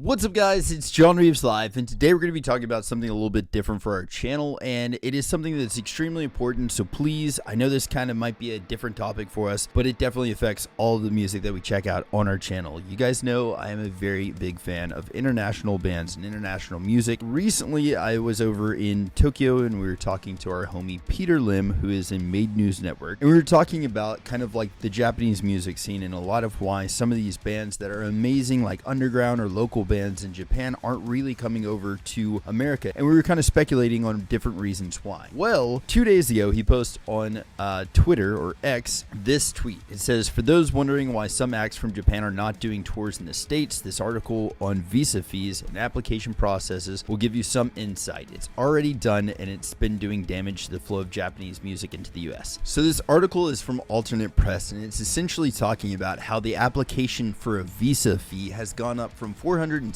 What's up, guys? It's John Reeves Live, and today we're going to be talking about something a little bit different for our channel, and it is something that's extremely important. So please, I know this kind of might be a different topic for us, but it definitely affects all of the music that we check out on our channel. You guys know I am a very big fan of international bands and international music. Recently, I was over in Tokyo, and we were talking to our homie Peter Lim, who is in Made News Network, and we were talking about kind of like the Japanese music scene and a lot of why some of these bands that are amazing, like underground or local bands in Japan, aren't really coming over to America, and we were kind of speculating on different reasons why. Well, 2 days ago, he posted on Twitter or X this tweet. It says, "For those wondering why some acts from Japan are not doing tours in the States, this article on visa fees and application processes will give you some insight. It's already done, and it's been doing damage to the flow of Japanese music into the US." So this article is from Alternate Press, and it's essentially talking about how the application for a visa fee has gone up from $460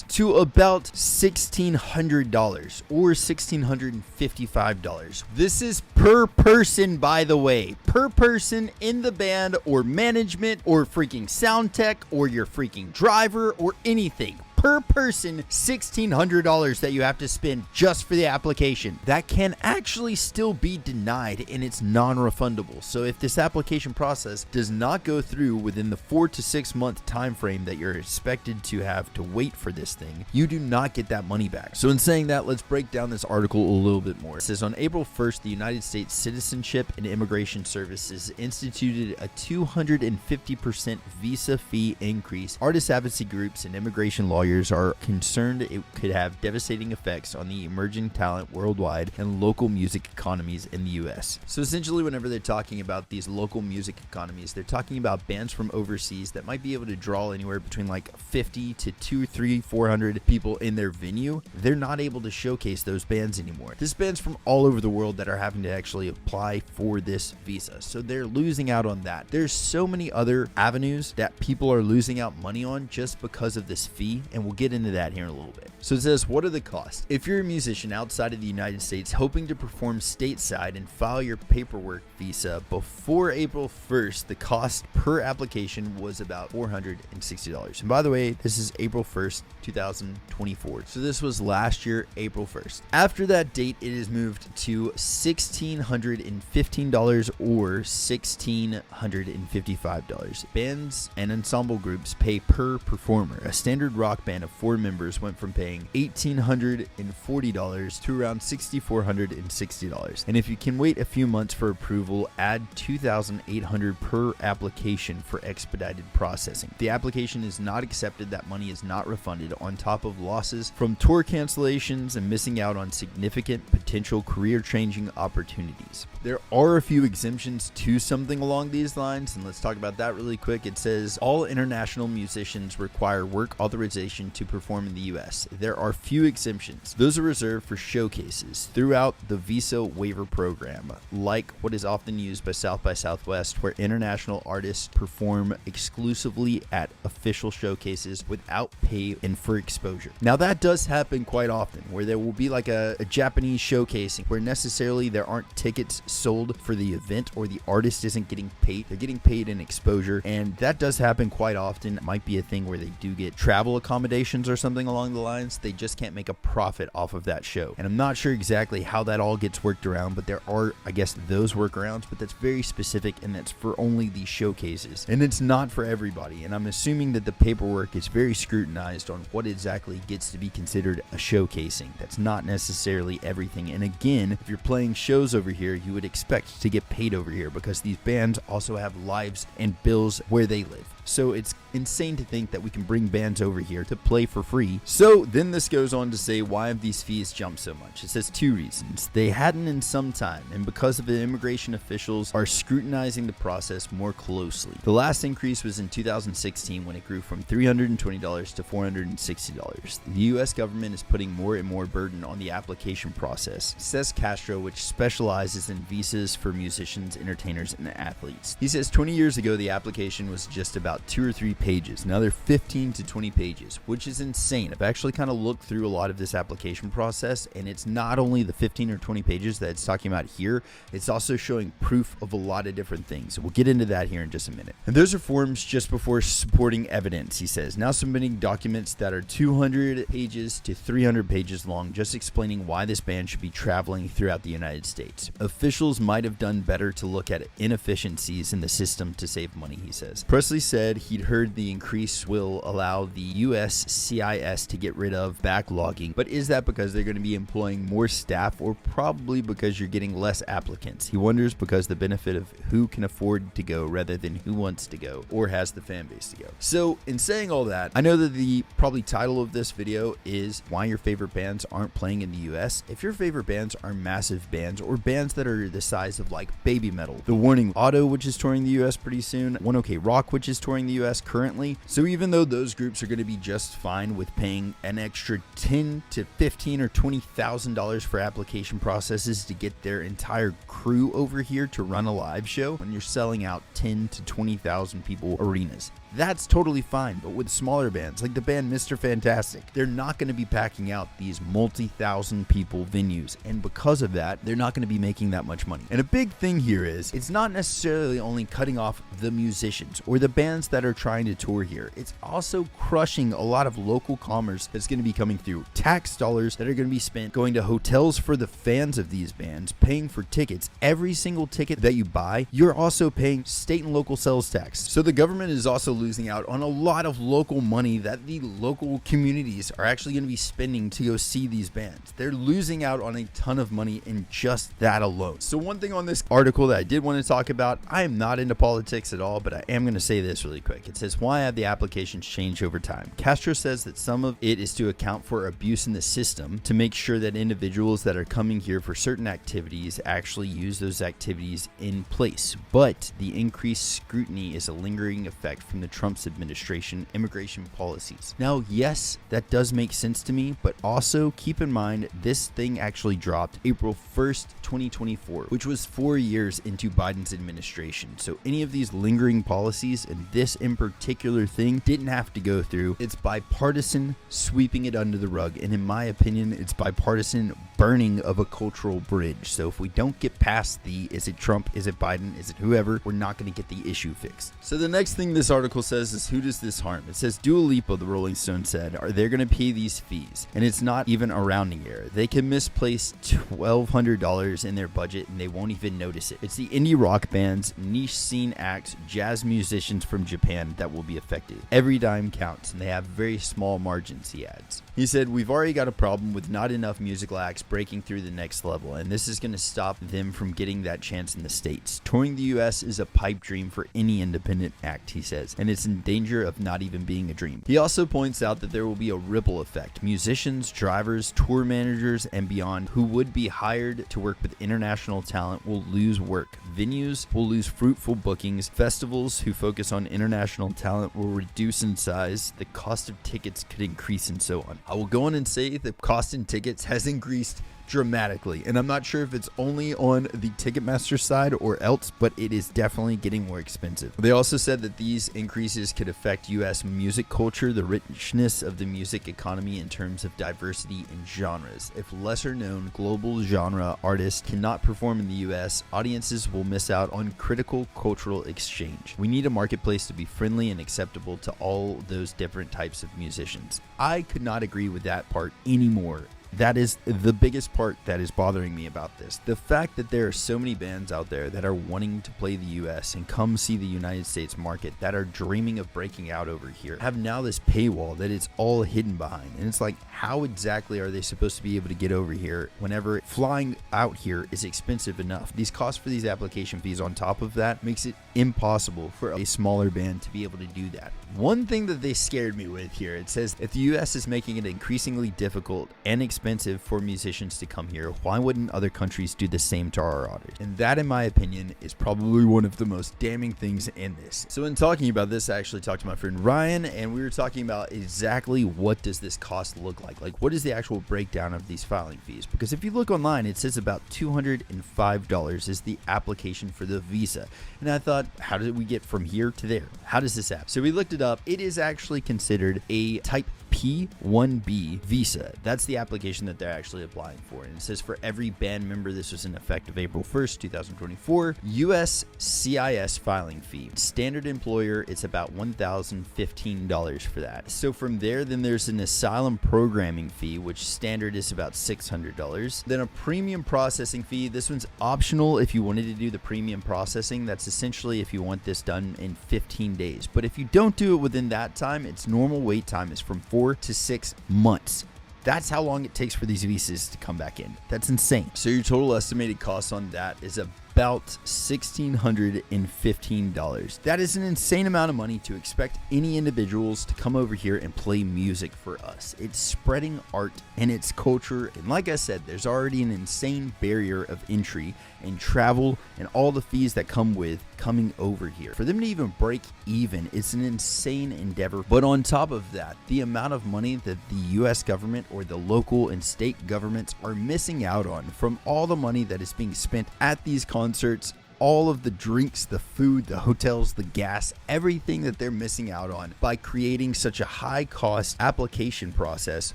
to about $1,600 or $1,655. This is per person, by the way, per person in the band or management or freaking sound tech or your freaking driver or anything. Per person, $1,600 that you have to spend just for the application. That can actually still be denied, and it's non-refundable. So if this application process does not go through within the 4 to 6 month time frame that you're expected to have to wait for this thing, you do not get that money back. So in saying that, let's break down this article a little bit more. It says, on April 1st, the United States Citizenship and Immigration Services instituted a 250% visa fee increase. Artist advocacy groups and immigration lawyers are concerned it could have devastating effects on the emerging talent worldwide and local music economies in the US. So essentially, whenever they're talking about these local music economies, they're talking about bands from overseas that might be able to draw anywhere between like 50 to 200, 300, 400 people in their venue. They're not able to showcase those bands anymore. This bands from all over the world that are having to actually apply for this visa. So they're losing out on that. There's so many other avenues that people are losing out money on just because of this fee, and we'll get into that here in a little bit. So it says, what are the costs? If you're a musician outside of the United States hoping to perform stateside and file your paperwork visa before April 1st, the cost per application was about $460. And by the way, this is April 1st, 2024. So this was last year, April 1st. After that date, it is moved to $1,615 or $1,655. Bands and ensemble groups pay per performer. A standard rock band of 4 members went from paying $1,840 to around $6,460. And if you can wait a few months for approval, add $2,800 per application for expedited processing. If the application is not accepted, that money is not refunded, on top of losses from tour cancellations and missing out on significant potential career-changing opportunities. There are a few exemptions to something along these lines, and let's talk about that really quick. It says all international musicians require work authorization to perform in the US. There are few exemptions. Those are reserved for showcases throughout the visa waiver program, like what is often used by South by Southwest, where international artists perform exclusively at official showcases without pay and for exposure. Now that does happen quite often, where there will be like a Japanese showcasing where necessarily there aren't tickets sold for the event or the artist isn't getting paid. They're getting paid in exposure, and that does happen quite often. It might be a thing where they do get travel accommodations or something along the lines. They just can't make a profit off of that show. And I'm not sure exactly how that all gets worked around, but there are, I guess, those workarounds, but that's very specific, and that's for only these showcases. And it's not for everybody. And I'm assuming that the paperwork is very scrutinized on what exactly gets to be considered a showcasing. That's not necessarily everything. And again, if you're playing shows over here, you would expect to get paid over here because these bands also have lives and bills where they live. So it's insane to think that we can bring bands over here to play for free. So then this goes on to say, why have these fees jumped so much? It says 2 reasons. They hadn't in some time, and because of the immigration officials are scrutinizing the process more closely. The last increase was in 2016 when it grew from $320 to $460. The US government is putting more and more burden on the application process, says Castro, which specializes in visas for musicians, entertainers, and athletes. He says 20 years ago, the application was just about about 2 or 3 pages. Now they're 15 to 20 pages, which is insane. I've actually kind of looked through a lot of this application process, and it's not only the 15 or 20 pages that it's talking about here, it's also showing proof of a lot of different things. We'll get into that here in just a minute. And those are forms just before supporting evidence, he says. Now submitting documents that are 200 pages to 300 pages long, just explaining why this ban should be traveling throughout the United States. Officials might have done better to look at inefficiencies in the system to save money, he says. Presley said he'd heard the increase will allow the USCIS to get rid of backlogging, but is that because they're going to be employing more staff, or probably because you're getting less applicants? He wonders because the benefit of who can afford to go rather than who wants to go or has the fan base to go. So in saying all that, I know that the probably title of this video is why your favorite bands aren't playing in the US. If your favorite bands are massive bands or bands that are the size of like Baby Metal, The Warning Auto, which is touring the US pretty soon, 1OK Rock, which is touring the US currently. So even though those groups are going to be just fine with paying an extra $10 to $15 or $20,000 for application processes to get their entire crew over here to run a live show, when you're selling out 10 to 20,000 people arenas, that's totally fine. But with smaller bands like the band Mr. Fantastic, they're not going to be packing out these multi-thousand people venues, and because of that, they're not going to be making that much money. And a big thing here is it's not necessarily only cutting off the musicians or the bands that are trying to tour here, it's also crushing a lot of local commerce that's going to be coming through. Tax dollars that are going to be spent going to hotels for the fans of these bands, paying for tickets. Every single ticket that you buy, you're also paying state and local sales tax. So the government is also losing out on a lot of local money that the local communities are actually going to be spending to go see these bands. They're losing out on a ton of money in just that alone. So one thing on this article that I did want to talk about, I am not into politics at all, but I am going to say this really quick. It says, why have the applications changed over time? Castro says that some of it is to account for abuse in the system, to make sure that individuals that are coming here for certain activities actually use those activities in place. But the increased scrutiny is a lingering effect from the Trump's administration immigration policies. Now, yes, that does make sense to me, but also keep in mind this thing actually dropped April 1st, 2024, which was 4 years into Biden's administration. So any of these lingering policies, and this in particular thing, didn't have to go through. It's bipartisan sweeping it under the rug, and in my opinion, it's bipartisan burning of a cultural bridge. So if we don't get past the is it Trump, is it Biden, is it whoever, we're not going to get the issue fixed. So the next thing this article says is, who does this harm? It says Dua Lipa, the Rolling Stone said, are they going to pay these fees? And it's not even a rounding error. They can misplace $1,200 in their budget and they won't even notice it. It's the indie rock bands, niche scene acts, jazz musicians from Japan that will be affected. Every dime counts, and they have very small margins, he adds. He said, we've already got a problem with not enough musical acts breaking through the next level, and this is going to stop them from getting that chance in the States. Touring the US is a pipe dream for any independent act, he says, and it's in danger of not even being a dream. He also points out that there will be a ripple effect. Musicians, drivers, tour managers, and beyond who would be hired to work with international talent will lose work. Venues will lose fruitful bookings. Festivals who focus on international talent will reduce in size. The cost of tickets could increase, and so on. I will go on and say the cost in tickets has increased dramatically, and I'm not sure if it's only on the Ticketmaster side or else, but it is definitely getting more expensive. They also said that these increases could affect US music culture, the richness of the music economy in terms of diversity in genres. If lesser known global genre artists cannot perform in the US, audiences will miss out on critical cultural exchange. We need a marketplace to be friendly and acceptable to all those different types of musicians. I could not agree with that part anymore. That is the biggest part that is bothering me about this. The fact that there are so many bands out there that are wanting to play the US and come see the United States market, that are dreaming of breaking out over here, have now this paywall that it's all hidden behind. And it's like, how exactly are they supposed to be able to get over here whenever flying out here is expensive enough? These costs for these application fees on top of that makes it impossible for a smaller band to be able to do that. One thing that they scared me with here, it says if the US is making it increasingly difficult and expensive expensive for musicians to come here, why wouldn't other countries do the same to our artists? And that, in my opinion, is probably one of the most damning things in this. So in talking about this, I actually talked to my friend Ryan, and we were talking about exactly what does this cost look like? Like, what is the actual breakdown of these filing fees? Because if you look online, it says about $205 is the application for the visa. And I thought, how did we get from here to there? How does this happen? So we looked it up. It is actually considered a type P1B visa. That's the application that they're actually applying for. And it says for every band member, this was in effect of April 1st, 2024, US CIS filing fee. Standard employer, it's about $1,015 for that. So from there, then there's an asylum programming fee, which standard is about $600. Then a premium processing fee. This one's optional if you wanted to do the premium processing. That's essentially if you want this done in 15 days. But if you don't do it within that time, its normal wait time is from 4 to 6 months. That's how long it takes for these visas to come back in. That's insane. So your total estimated cost on that is about $1,615. That is an insane amount of money to expect any individuals to come over here and play music for us. It's spreading art and its culture. And like I said, there's already an insane barrier of entry and travel and all the fees that come with coming over here. For them to even break even, it's an insane endeavor. But on top of that, the amount of money that the US government or the local and state governments are missing out on from all the money that is being spent at these concerts, all of the drinks, the food, the hotels, the gas, everything that they're missing out on by creating such a high cost application process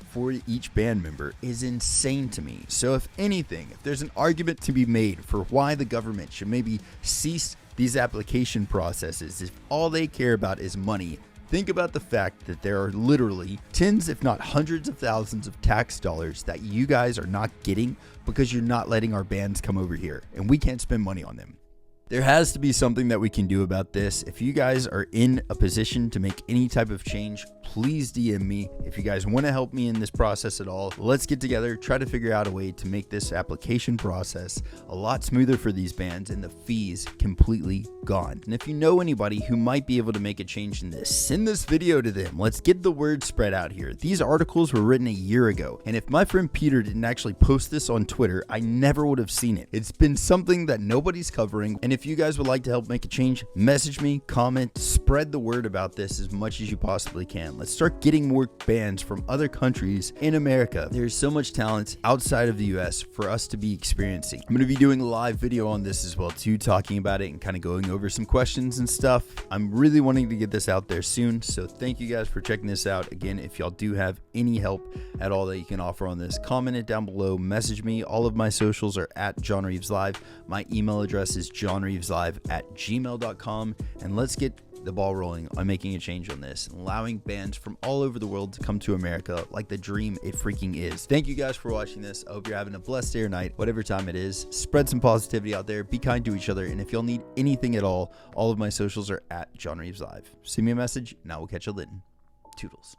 for each band member is insane to me. So if anything, if there's an argument to be made for why the government should maybe cease these application processes, if all they care about is money, think about the fact that there are literally tens, if not hundreds of thousands of tax dollars that you guys are not getting because you're not letting our bands come over here and we can't spend money on them. There has to be something that we can do about this. If you guys are in a position to make any type of change, please DM me. If you guys want to help me in this process at all, let's get together, try to figure out a way to make this application process a lot smoother for these bands and the fees completely gone. And if you know anybody who might be able to make a change in this, send this video to them. Let's get the word spread out here. These articles were written a year ago, and if my friend Peter didn't actually post this on Twitter, I never would have seen it. It's been something that nobody's covering, and if you guys would like to help make a change, message me, comment, spread the word about this as much as you possibly can. Let's start getting more bands from other countries in America. There's so much talent outside of the US for us to be experiencing. I'm going to be doing a live video on this as well too, talking about it and kind of going over some questions and stuff. I'm really wanting to get this out there soon, so thank you guys for checking this out. Again, if y'all do have any help at all that you can offer on this, comment it down below, message me. All of my socials are at John Reeves Live. My email address is johnreeveslive@gmail.com, and let's get the ball rolling on making a change on this and allowing bands from all over the world to come to America like the dream it freaking is. Thank you guys for watching this. I hope you're having a blessed day or night, whatever time it is. Spread some positivity out there, be kind to each other, and if y'all need anything at all of my socials are at John Reeves Live. Send me a message and I will catch you later. Toodles.